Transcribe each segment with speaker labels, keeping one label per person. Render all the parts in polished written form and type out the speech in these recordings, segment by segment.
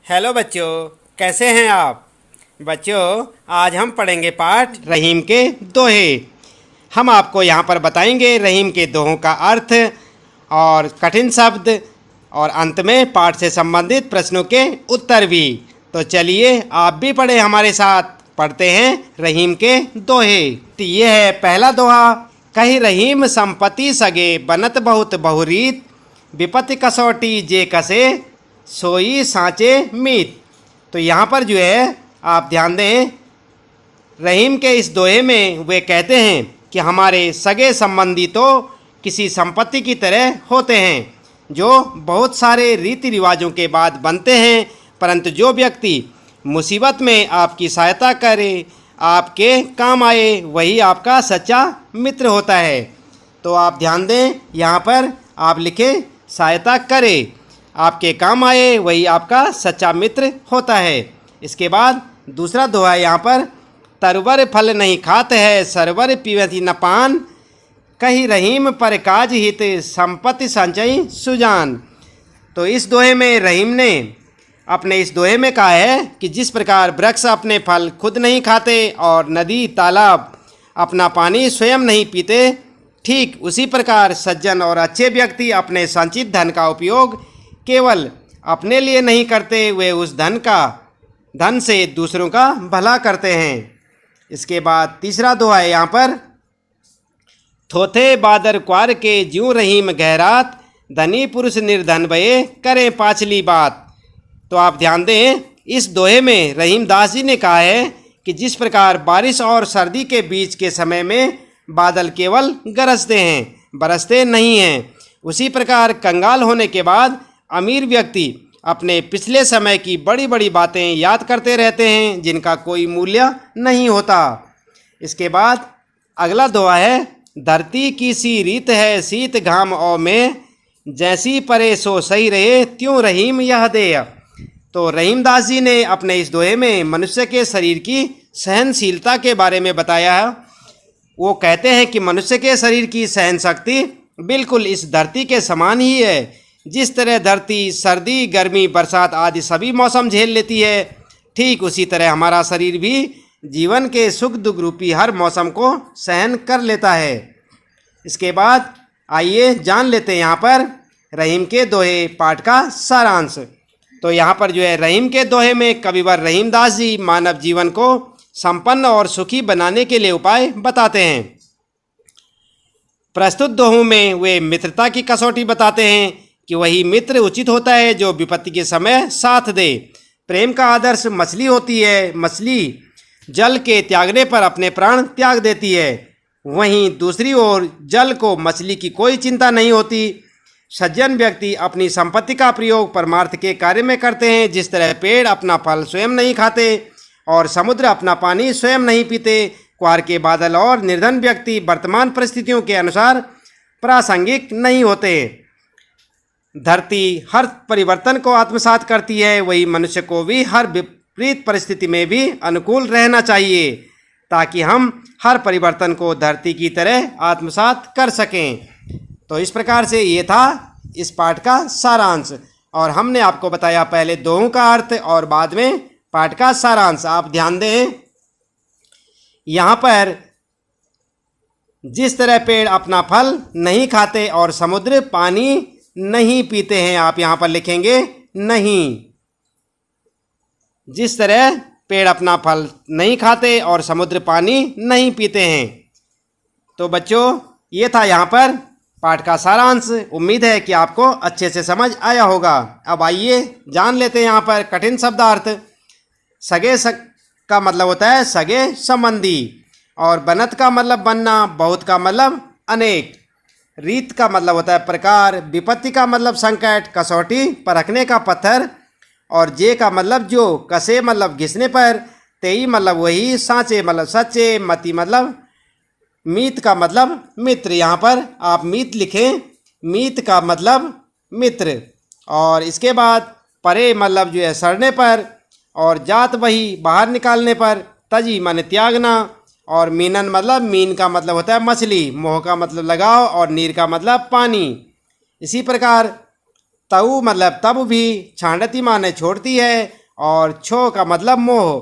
Speaker 1: Hello बच्चों, कैसे हैं आप? बच्चों, आज हम पढ़ेंगे पाठ रहीम के दोहे। हम आपको यहाँ पर बताएंगे रहीम के दोहों का अर्थ और कठिन शब्द, और अंत में पाठ से संबंधित प्रश्नों के उत्तर भी। तो चलिए आप भी पढ़े हमारे साथ। पढ़ते हैं रहीम के दोहे। तो ये है पहला दोहा। कही रहीम संपत्ति सगे बनत बहुत बहुरीत, विपत्ति कसौटी जे कसे सोई सांचे मीत। तो यहाँ पर जो है आप ध्यान दें, रहीम के इस दोहे में वे कहते हैं कि हमारे सगे संबंधी तो किसी संपत्ति की तरह होते हैं जो बहुत सारे रीति रिवाजों के बाद बनते हैं, परंतु जो व्यक्ति मुसीबत में आपकी सहायता करे, आपके काम आए, वही आपका सच्चा मित्र होता है। तो आप ध्यान दें, यहाँ पर आप लिखें सहायता करे, आपके काम आए, वही आपका सच्चा मित्र होता है। इसके बाद दूसरा दोहा यहाँ पर, तरवर फल नहीं खात है सरवर पीवती न पान, कही रहीम पर काज हित संपत्ति संचय सुजान। तो इस दोहे में रहीम ने अपने इस दोहे में कहा है कि जिस प्रकार वृक्ष अपने फल खुद नहीं खाते और नदी तालाब अपना पानी स्वयं नहीं पीते, ठीक उसी प्रकार सज्जन और अच्छे व्यक्ति अपने संचित धन का उपयोग केवल अपने लिए नहीं करते, वे उस धन से दूसरों का भला करते हैं। इसके बाद तीसरा दोहा है यहाँ पर, थोथे बादर क्वार के ज्यों रहीम गहरात, धनी पुरुष निर्धन भये करें पाछली बात। तो आप ध्यान दें, इस दोहे में रहीम दास जी ने कहा है कि जिस प्रकार बारिश और सर्दी के बीच के समय में बादल केवल गरजते हैं, बरसते नहीं हैं, उसी प्रकार कंगाल होने के बाद अमीर व्यक्ति अपने पिछले समय की बड़ी बड़ी बातें याद करते रहते हैं जिनका कोई मूल्य नहीं होता। इसके बाद अगला दोहा है, धरती की सी रीत है शीत घाम औ में, जैसी परे सो सही रहे त्यों रहीम यह दे। तो रहीम दास जी ने अपने इस दोहे में मनुष्य के शरीर की सहनशीलता के बारे में बताया है। वो कहते हैं कि मनुष्य के शरीर की सहन शक्ति बिल्कुल इस धरती के समान ही है। जिस तरह धरती सर्दी, गर्मी, बरसात आदि सभी मौसम झेल लेती है, ठीक उसी तरह हमारा शरीर भी जीवन के सुख दुख रूपी हर मौसम को सहन कर लेता है। इसके बाद आइए जान लेते हैं यहाँ पर रहीम के दोहे पाठ का सारांश। तो यहाँ पर जो है रहीम के दोहे में कविवर रहीम दास जी मानव जीवन को संपन्न और सुखी बनाने के लिए उपाय बताते हैं। प्रस्तुत दोहों में वे मित्रता की कसौटी बताते हैं कि वही मित्र उचित होता है जो विपत्ति के समय साथ दे। प्रेम का आदर्श मछली होती है, मछली जल के त्यागने पर अपने प्राण त्याग देती है, वहीं दूसरी ओर जल को मछली की कोई चिंता नहीं होती। सज्जन व्यक्ति अपनी संपत्ति का प्रयोग परमार्थ के कार्य में करते हैं। जिस तरह पेड़ अपना फल स्वयं नहीं खाते और समुद्र अपना पानी स्वयं नहीं पीते, क्वार के बादल और निर्धन व्यक्ति वर्तमान परिस्थितियों के अनुसार प्रासंगिक नहीं होते। धरती हर परिवर्तन को आत्मसात करती है, वही मनुष्य को भी हर विपरीत परिस्थिति में भी अनुकूल रहना चाहिए ताकि हम हर परिवर्तन को धरती की तरह आत्मसात कर सकें। तो इस प्रकार से ये था इस पाठ का सारांश, और हमने आपको बताया पहले दोहों का अर्थ और बाद में पाठ का सारांश। आप ध्यान दें, यहाँ पर जिस तरह पेड़ अपना फल नहीं खाते और समुद्र पानी नहीं पीते हैं, आप यहाँ पर लिखेंगे नहीं। जिस तरह पेड़ अपना फल नहीं खाते और समुद्र पानी नहीं पीते हैं। तो बच्चों, ये था यहाँ पर पाठ का सारांश। उम्मीद है कि आपको अच्छे से समझ आया होगा। अब आइए जान लेते हैं यहाँ पर कठिन शब्दार्थ। का मतलब होता है सगे संबंधी, और बनत का मतलब बनना, बहुत का मतलब अनेक, रीत का मतलब होता है प्रकार, विपत्ति का मतलब संकट, कसौटी परखने का पत्थर, और जे का मतलब जो, कसे मतलब घिसने पर, तेई मतलब वही, सांचे मतलब सच्चे, मति मतलब मीत का मतलब मित्र। यहाँ पर आप मीत लिखें, मीत का मतलब मित्र। और इसके बाद परे मतलब जो है सड़ने पर, और जात वही बाहर निकालने पर, तजी माने त्यागना, और मीनन मतलब मीन का मतलब होता है मछली, मोह का मतलब लगाव, और नीर का मतलब पानी। इसी प्रकार तऊ मतलब तब भी, छांडती माने छोड़ती है, और छो का मतलब मोह,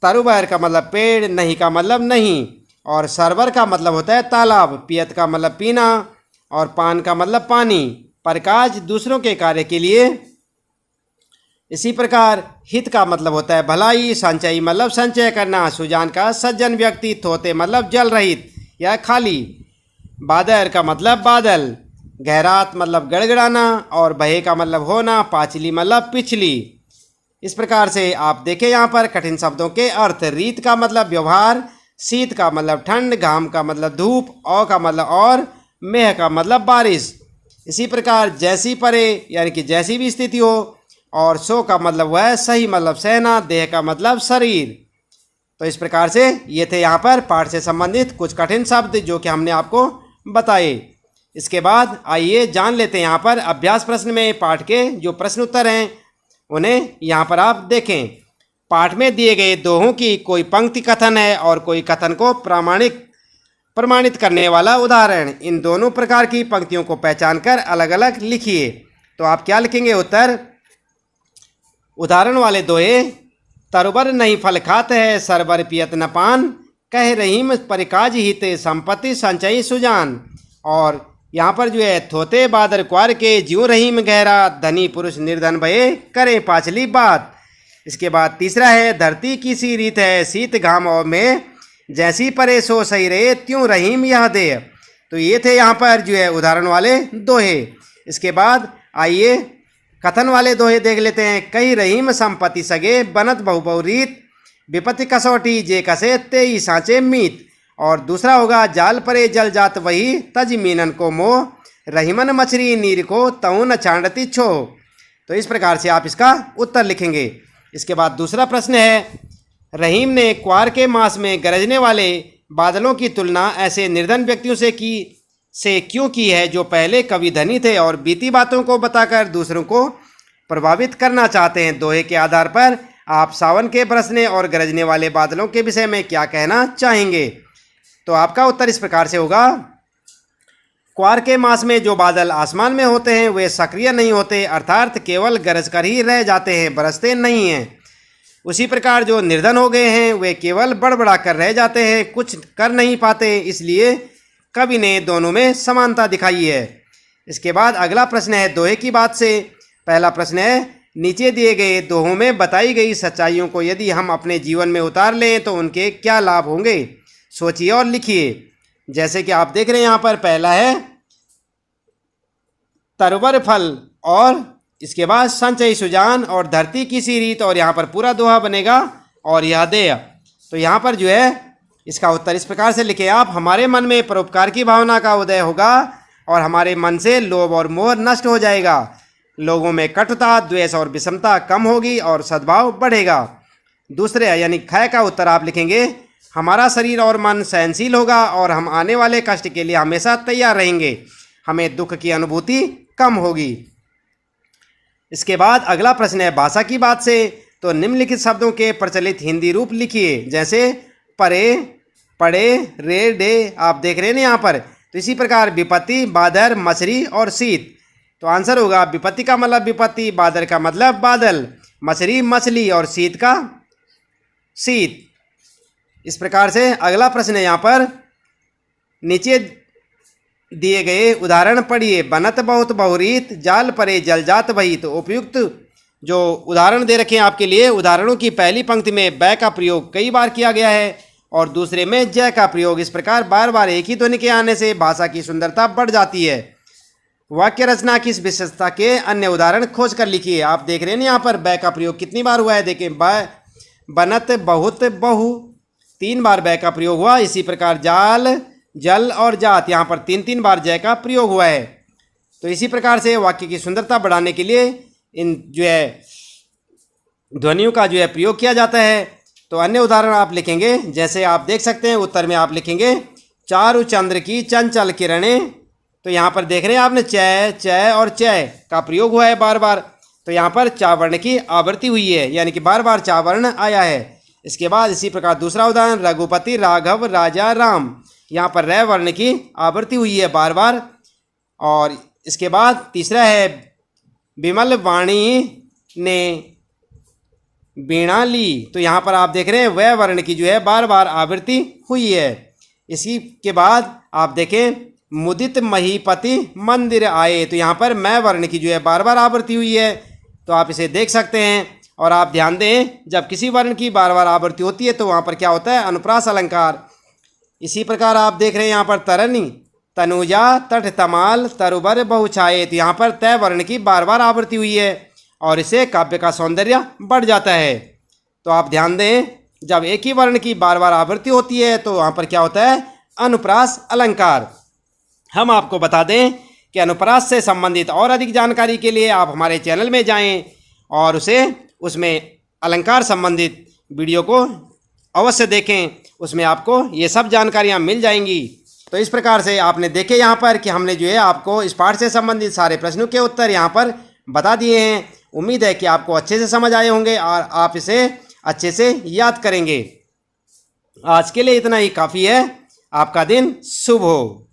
Speaker 1: तरुबर का मतलब पेड़, नहीं का मतलब नहीं, और सरवर का मतलब होता है तालाब, पियत का मतलब पीना, और पान का मतलब पानी, प्रकाश दूसरों के कार्य के लिए। इसी प्रकार हित का मतलब होता है भलाई, संचयी मतलब संचय करना, सुजान का सज्जन व्यक्ति, थोते मतलब जल रहित या खाली, बादर का मतलब बादल, गहरात मतलब गड़गड़ाना, और बहे का मतलब होना, पाचली मतलब पिछली। इस प्रकार से आप देखें यहाँ पर कठिन शब्दों के अर्थ। रीत का मतलब व्यवहार, शीत का मतलब ठंड, घाम का मतलब धूप, औ का मतलब और, मेह का मतलब बारिश। इसी प्रकार जैसी परे यानी कि जैसी भी स्थिति हो, और सो का मतलब वह, सही मतलब सहना, देह का मतलब शरीर। तो इस प्रकार से ये थे यहाँ पर पाठ से संबंधित कुछ कठिन शब्द जो कि हमने आपको बताए। इसके बाद आइए जान लेते हैं यहाँ पर अभ्यास प्रश्न में पाठ के जो प्रश्न उत्तर हैं उन्हें यहाँ पर आप देखें। पाठ में दिए गए दोहों की कोई पंक्ति कथन है और कोई कथन को प्रमाणित करने वाला उदाहरण। इन दोनों प्रकार की पंक्तियों को पहचान कर अलग अलग लिखिए। तो आप क्या लिखेंगे उत्तर? उदाहरण वाले दोहे, तरुबर नहीं फल खात है, सरबर पियत न पान, कह रहीम परिकाज हित, संपत्ति संचयी सुजान। और यहाँ पर जो है, थोते बादर क्वार के, ज्यों रहीम गहरा, धनी पुरुष निर्धन भये, करें पाछली बात। इसके बाद तीसरा है, धरती की सी रीत है, शीत घाम और में, जैसी परे सो सही रहे, त्यों रहीम यह दे। तो ये थे यहाँ पर जो है उदाहरण वाले दोहे। इसके बाद आइए कथन वाले दोहे देख लेते हैं। कही रहीम संपत्ति सगे, बनत बहु बहु रीत, विपत्ति कसौटी जे कसे, तेई सांचे मीत। और दूसरा होगा, जाल परे जल जात वही, तज मीनन को मोह, रहीमन मछली नीर को, तऊ न छांडती छो। तो इस प्रकार से आप इसका उत्तर लिखेंगे। इसके बाद दूसरा प्रश्न है, रहीम ने क्वार के मास में गरजने वाले बादलों की तुलना ऐसे निर्धन व्यक्तियों से क्यों की है जो पहले कभी धनी थे और बीती बातों को बताकर दूसरों को प्रभावित करना चाहते हैं। दोहे के आधार पर आप सावन के बरसने और गरजने वाले बादलों के विषय में क्या कहना चाहेंगे? तो आपका उत्तर इस प्रकार से होगा, क्वार के मास में जो बादल आसमान में होते हैं वे सक्रिय नहीं होते, अर्थात केवल गरज कर ही रह जाते हैं, बरसते नहीं हैं। उसी प्रकार जो निर्धन हो गए हैं वे केवल बड़बड़ा कर रह जाते हैं, कुछ कर नहीं पाते। इसलिए कवि ने दोनों में समानता दिखाई है। इसके बाद अगला प्रश्न है दोहे की बात से। पहला प्रश्न है, नीचे दिए गए दोहों में बताई गई सच्चाइयों को यदि हम अपने जीवन में उतार लें तो उनके क्या लाभ होंगे? सोचिए और लिखिए। जैसे कि आप देख रहे हैं यहाँ पर पहला है तरबर फल, और इसके बाद संचयी सुजान, और धरती की सी रीत, और यहाँ पर पूरा दोहा बनेगा और यह देय। तो यहाँ पर जो है इसका उत्तर इस प्रकार से लिखे आप, हमारे मन में परोपकार की भावना का उदय होगा और हमारे मन से लोभ और मोह नष्ट हो जाएगा। लोगों में कटुता, द्वेष और विषमता कम होगी और सद्भाव बढ़ेगा। दूसरे यानी ख का उत्तर आप लिखेंगे, हमारा शरीर और मन सहनशील होगा और हम आने वाले कष्ट के लिए हमेशा तैयार रहेंगे। हमें दुख की अनुभूति कम होगी। इसके बाद अगला प्रश्न है भाषा की बात से। तो निम्नलिखित शब्दों के प्रचलित हिंदी रूप लिखिए। जैसे परे, पड़े, रे, डे, आप देख रहे हैं ना यहाँ पर। तो इसी प्रकार विपत्ति, बादर, मछली और शीत। तो आंसर होगा विपत्ति का मतलब विपत्ति, बादर का मतलब बादल, मछली मछली और शीत का शीत। इस प्रकार से अगला प्रश्न है यहाँ पर, नीचे दिए गए उदाहरण पढ़िए। बनत बहुत बहुरीत, जाल परे जल जात वही। तो उपयुक्त जो उदाहरण दे रखे हैं आपके लिए, उदाहरणों की पहली पंक्ति में बै का प्रयोग कई बार किया गया है और दूसरे में जय का प्रयोग। इस प्रकार बार बार एक ही ध्वनि के आने से भाषा की सुंदरता बढ़ जाती है। वाक्य रचना की इस विशेषता के अन्य उदाहरण खोज कर लिखिए। आप देख रहे हैं यहाँ पर बै का प्रयोग कितनी बार हुआ है, देखें। बनत बहुत बहु, 3 बार बै का प्रयोग हुआ। इसी प्रकार जाल, जल और जात, यहाँ पर 3 बार जय का प्रयोग हुआ है। तो इसी प्रकार से वाक्य की सुंदरता बढ़ाने के लिए इन जो है ध्वनियों का जो है प्रयोग किया जाता है। तो अन्य उदाहरण आप लिखेंगे। जैसे आप देख सकते हैं उत्तर में आप लिखेंगे, चारु चंद्र की चंचल किरणें। तो यहाँ पर देख रहे हैं आपने चय, चय और चय का प्रयोग हुआ है बार बार। तो यहाँ पर चा वर्ण की आवृत्ति हुई है, यानी कि बार बार चा वर्ण आया है। इसके बाद इसी प्रकार दूसरा उदाहरण, रघुपति, राघव, राजा, राम। यहाँ पर रै वर्ण की आवृत्ति हुई है बार बार। और इसके बाद तीसरा है विमल वाणी ने वीणा ली। तो यहाँ पर आप देख रहे हैं वह वर्ण की जो है बार बार आवृत्ति हुई है। इसी के बाद आप देखें मुदित महीपति मंदिर आए। तो यहाँ पर मैं वर्ण की जो है बार बार आवृत्ति हुई है। तो आप इसे देख सकते हैं। और आप ध्यान दें, जब किसी वर्ण की बार बार आवृत्ति होती है तो वहाँ पर क्या होता है, अनुप्रास अलंकार। इसी प्रकार आप देख रहे हैं यहाँ पर तरनी तनुजा तट तमाल तरुबर बहुछाए। तो यहाँ पर तय वर्ण की बार बार आवृत्ति हुई है और इससे काव्य का सौंदर्य बढ़ जाता है। तो आप ध्यान दें, जब एक ही वर्ण की बार बार आवृत्ति होती है तो वहाँ पर क्या होता है, अनुप्रास अलंकार। हम आपको बता दें कि अनुप्रास से संबंधित और अधिक जानकारी के लिए आप हमारे चैनल में जाएं और उसमें अलंकार संबंधित वीडियो को अवश्य देखें। उसमें आपको ये सब जानकारियाँ मिल जाएंगी। तो इस प्रकार से आपने देखे यहाँ पर कि हमने जो है आपको इस पाठ से संबंधित सारे प्रश्नों के उत्तर यहाँ पर बता दिए हैं। उम्मीद है कि आपको अच्छे से समझ आए होंगे और आप इसे अच्छे से याद करेंगे। आज के लिए इतना ही काफ़ी है। आपका दिन शुभ हो।